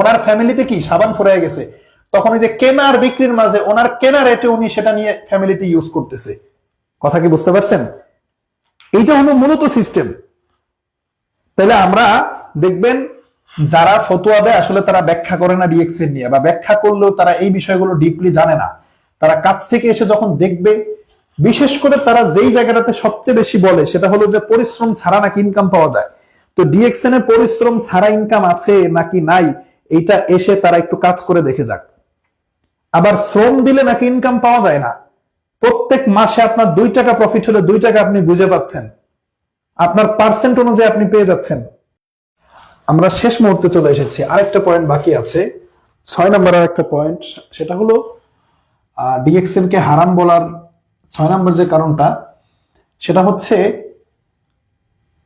ওনার ফ্যামিলিতে কি সাবান ফুরায় গেছে, তখন এই যে কেনা আর বিক্রির মাঝে ওনার কেনা রেটে উনি সেটা নিয়ে ফ্যামিলিতে ইউজ করতেছে। কথা কি বুঝতে পারছেন? এইটা হলো মূলত সিস্টেম। তাহলে আমরা দেখবেন যারা ফতোয়া দেয় আসলে তারা ব্যাখ্যা করে না ডিএক্সএন নিয়ে, বা ব্যাখ্যা করলেও তারা এই বিষয়গুলো ডিপলি জানে না। তারা কাছ থেকে এসে যখন দেখবে, বিশেষ করে তারা যেই জায়গাটাতে সবচেয়ে বেশি বলে সেটা হলো যে পরিশ্রম ছাড়া নাকি ইনকাম পাওয়া যায়। তো ডিএক্সএন এ পরিশ্রম ছাড়া ইনকাম আছে নাকি নাই, এইটা এসে তারা একটু কাজ করে দেখে যাক। আবার শ্রম দিলে নাকি ইনকাম পাওয়া যায় না। প্রত্যেক মাসে আপনার 2 টাকা প্রফিট হলে 2 টাকা আপনি বুঝে পাচ্ছেন, আপনার পার্সেন্ট অনুযায়ী আপনি পেয়ে যাচ্ছেন। আমরা শেষ মুহূর্তে চলে এসেছি, আরেকটা পয়েন্ট বাকি আছে, 6 নম্বর আরেকটা পয়েন্ট, সেটা হলো ডিএক্সএন কে হারাম বলার 6 নম্বর যে কারণটা, সেটা হচ্ছে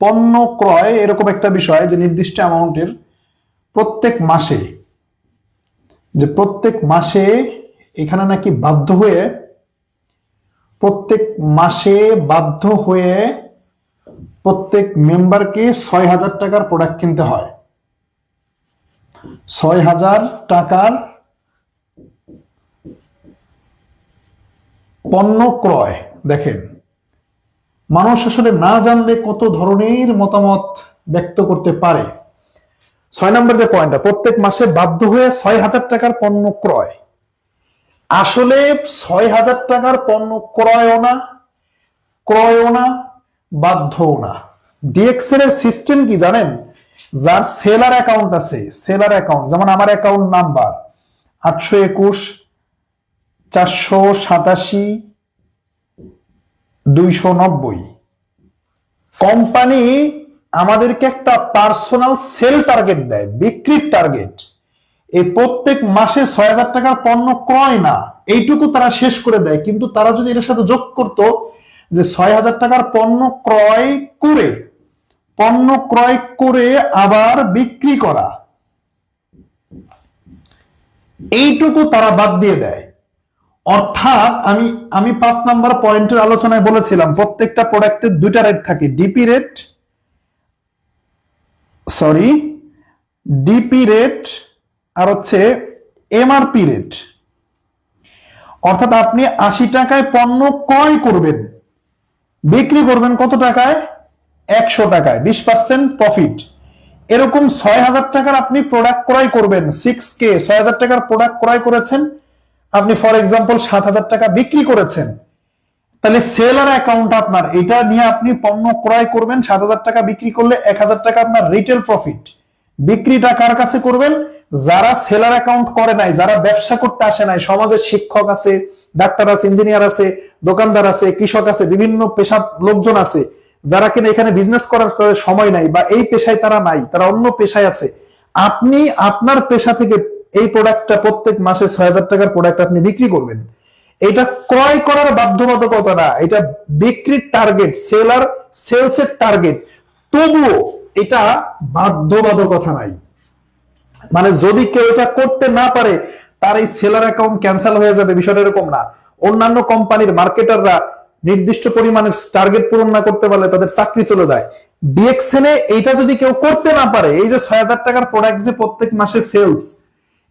পণ্য ক্রয় এরকম একটা বিষয় যে নির্দিষ্ট অ্যামাউন্টের প্রত্যেক মাসে এখানে নাকি প্রত্যেক মাসে বাধ্য হয়ে প্রত্যেক মেম্বারকে 6,000 টাকার প্রোডাক্ট কিনতে হয়। 6,000 টাকার পণ্য ক্রয়। দেখেন মানুষ আসলে না জানলে কত ধরনের মতামত ব্যক্ত করতে পারে। 6 নম্বর যে পয়েন্টটা, প্রত্যেক মাসে বাধ্য হয়ে 6,000 টাকার পণ্য ক্রয়। আসলে 6,000 টাকার পণ্য ক্রয়ও না বাধ্যও না। ডিএক্সএন এর সিস্টেম কি জানেন? যার সেলার অ্যাকাউন্ট আছে, সেলার অ্যাকাউন্ট, যেমন আমার অ্যাকাউন্ট নাম্বার 821 487 290, কোম্পানি আমাদেরকে একটা পার্সোনাল সেল টার্গেট দেয়, বিক্রির টার্গেট। এই প্রত্যেক মাসে 6,000 টাকার পণ্য ক্রয় না, এইটুকু তারা শেষ করে দেয়। কিন্তু তারা যদি এর সাথে যোগ করতো যে 6,000 টাকার পণ্য ক্রয় করে আবার বিক্রি করা, এইটুকু তারা বাদ দিয়ে দেয়। অর্থাৎ আমি 5 নাম্বার পয়েন্টের আলোচনায় বলেছিলাম প্রত্যেকটা প্রোডাক্টের দুইটা রেট থাকে, ডিপি রেট আর হচ্ছে এমআরপি রেট। অর্থাৎ আপনি 80 টাকায় পণ্য ক্রয় করবেন, বিক্রি করবেন কত টাকায়? 100 টাকায়, 20% প্রফিট। এরকম 6,000 টাকার আপনি প্রোডাক্ট ক্রয় করবেন, 6K 6,000 টাকার প্রোডাক্ট ক্রয় করেছেন আপনি, ফর এক্সাম্পল 7,000 টাকা বিক্রি করেছেন, তাহলে সেলার অ্যাকাউন্ট আপনার, এটা নিয়ে আপনি পণ্য ক্রয় করবেন, 7,000 টাকা বিক্রি করলে 1,000 টাকা আপনার রিটেল প্রফিট। বিক্রিটা কার কাছে করবেন? যারা সেলার অ্যাকাউন্ট করে নাই, যারা ব্যবসা করতে আসে নাই। সমাজের শিক্ষক আছে, ডাক্তার আছে, ইঞ্জিনিয়ার আছে, দোকানদার আছে, কৃষক আছে, বিভিন্ন পেশার লোকজন আছে, যারা কিনা এখানে বিজনেস করার সময় নাই বা এই পেশায় তারা নাই, তারা অন্য পেশায় আছে। আপনি আপনার পেশা থেকে এই প্রোডাক্টটা প্রত্যেক মাসে 6,000 টাকার প্রোডাক্ট আপনি বিক্রি করবেন। এটা ক্রয় করার বাধ্যবাধকতা না, এটা বিক্রির টার্গেট, সেলসের টার্গেট। তবুও এটা বাধ্যবাধকতা নাই। মানে যদি কেউ এটা করতে না পারে তার এই সেলার অ্যাকাউন্ট ক্যান্সেল হয়ে যাবে, বিষয়টা এরকম না। অন্যান্য কোম্পানির মার্কেটাররা নির্দিষ্ট পরিমাণের টার্গেট পূরণ না করতে পারলে তাদের চাকরি চলে যায়। ডিএক্সএনে এইটা যদি কেউ করতে না পারে, এই যে 6,000 টাকার প্রোডাক্ট যে প্রত্যেক মাসে সেলস,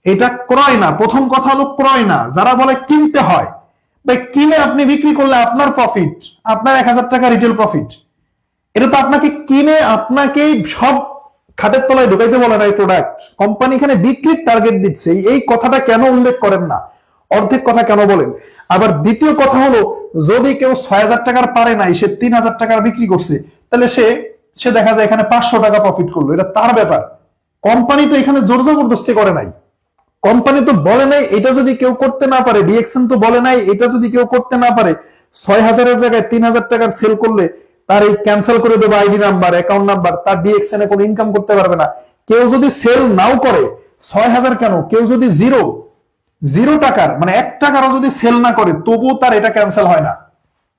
এটা ক্রয় না। প্রথম কথা হলো ক্রয় না। যারা বলে কিনতে হয়, ভাই কিনে আপনি বিক্রি করলে আপনার প্রফিট, আপনার 1,000 টাকা রিটেল প্রফিট। এটা তো আপনাকে কিনে আপনাকে সব খাটের তলায় ঢুকাইতে বলে না এই প্রোডাক্ট। কোম্পানি এখানে বিক্রির টার্গেট দিচ্ছে, এই কথাটা কেন উল্লেখ করেন না? অর্ধেক কথা কেন বলেন? আবার দ্বিতীয় কথা হলো, যদি কেউ 6,000 টাকার পারে নাই, সে 3,000 টাকার বিক্রি করছে, তাহলে সে দেখা যায় এখানে 500 টাকা প্রফিট করলো, এটা তার ব্যাপার। কোম্পানি তো এখানে জোর জবরদস্তি করে নাই। কোম্পানি তো বলে নাই এটা যদি কেউ করতে না পারে, ডিএক্সএন তো বলে নাই এটা যদি কেউ করতে না পারে 6,000 এর জায়গায় 3,000 টাকার সেল করলে তার এই ক্যান্সেল করে দেবো আইডি নাম্বার, অ্যাকাউন্ট নাম্বার, তার ডিএক্সএন এ কোনো ইনকাম করতে পারবে না। কেউ যদি সেল নাও করে 6,000 কেন, কেউ যদি জিরো টাকার মানে 1 টাকারও যদি সেল না করে, তবুও তার এটা ক্যান্সেল হয় না।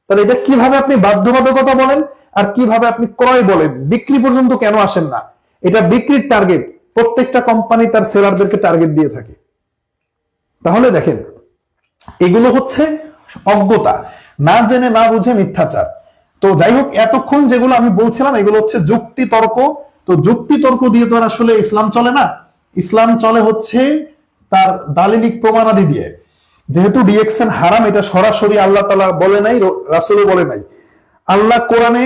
তাহলে এটা কিভাবে আপনি বাধ্যবাধকতা বলেন আর কিভাবে আপনি ক্রয় বলেন? বিক্রি পর্যন্ত কেন আসেন না? এটা বিক্রির টার্গেট। প্রত্যেকটা কোম্পানি তার সেলারদেরকে টার্গেট দিয়ে থাকে। তাহলে দেখেন, এগুলো হচ্ছে অজ্ঞতা, না জেনে না বুঝে মিথ্যাচার। তো যাই হোক, এতক্ষণ যেগুলো আমি বলছিলাম এগুলো হচ্ছে যুক্তি তর্ক। তো যুক্তি তর্ক দিয়ে তো আসলে ইসলাম চলে না। ইসলাম চলে হচ্ছে তার দালিলিক প্রমাণাদি দিয়ে। যেহেতু ডিএক্সএন হারাম, এটা সরাসরি আল্লাহ তাআলা বলে নাই, রাসূলও বলে নাই। আল্লাহ কোরআনে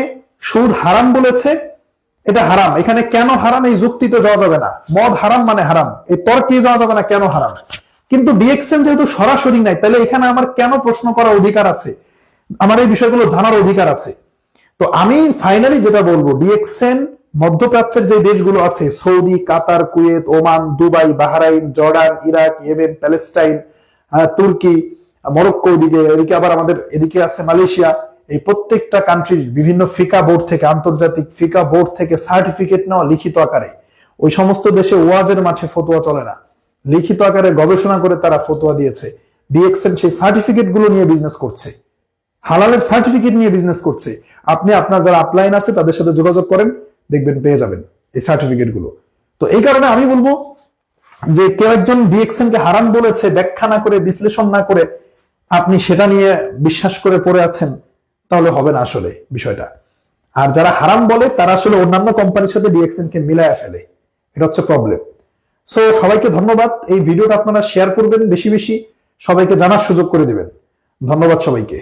সুদ হারাম বলেছে, এটা হারাম। এখানে কেন হারাম এই যুক্তিতে যাওয়া যাবে না। মদ হারাম মানে হারাম, এই তর্কে যাওয়া যাবে না কেন হারাম। কিন্তু ডিএক্সএন যেহেতু সরাসরি নাই, তাহলে এখানে আমার কেন প্রশ্ন করার অধিকার আছে, আমার এই বিষয়গুলো জানার অধিকার আছে। তো আমি ফাইনালি যেটা বলবো, ডিএক্সএন মধ্যপ্রাচ্যের যে দেশগুলো আছে, Saudi, Qatar, Kuwait, Oman, Dubai, Bahrain, Jordan, Iraq, Yemen, Palestine, তুর্কি, মরক্কো, এদিকে আবার আমাদের এদিকে আছে মালয়েশিয়া, এই প্রত্যেকটা কান্ট্রির বিভিন্ন ফিকা বোর্ড থেকে, আন্তর্জাতিক ফিকা বোর্ড থেকে সার্টিফিকেট নেওয়া লিখিত আকারে। ওই সমস্ত দেশে ওয়াজের মাঠে ফতোয়া চলে না, লিখিত আকারে গবেষণা করে তারা ফতোয়া দিয়েছে। ডিএক্সএন সেই সার্টিফিকেট গুলো নিয়ে বিজনেস করছে, হালালের সার্টিফিকেট নিয়ে বিজনেস করছে। আপনি আপনার যারা আপলাইন আছে তাদের সাথে যোগাযোগ করেন, দেখবেন পেয়ে যাবেন এই সার্টিফিকেট গুলো। তো এই কারণে আমি বলবো যে কেউ একজন ডিএক্সএন কে হারাম বলেছে, ব্যাখ্যা না করে, বিশ্লেষণ না করে আপনি সেটা নিয়ে বিশ্বাস করে পড়ে আছেন, তাহলে হবে না আসলে বিষয়টা। আর যারা হারাম বলে তারা আসলে অন্যান্য কোম্পানির সাথে ডিএক্সএন কে মিলায় ফেলে, এটা হচ্ছে প্রবলেম। সো সবাইকে ধন্যবাদ। এই ভিডিওটা আপনারা শেয়ার করবেন বেশি বেশি, সবাইকে জানার সুযোগ করে দিবেন। ধন্যবাদ সবাইকে।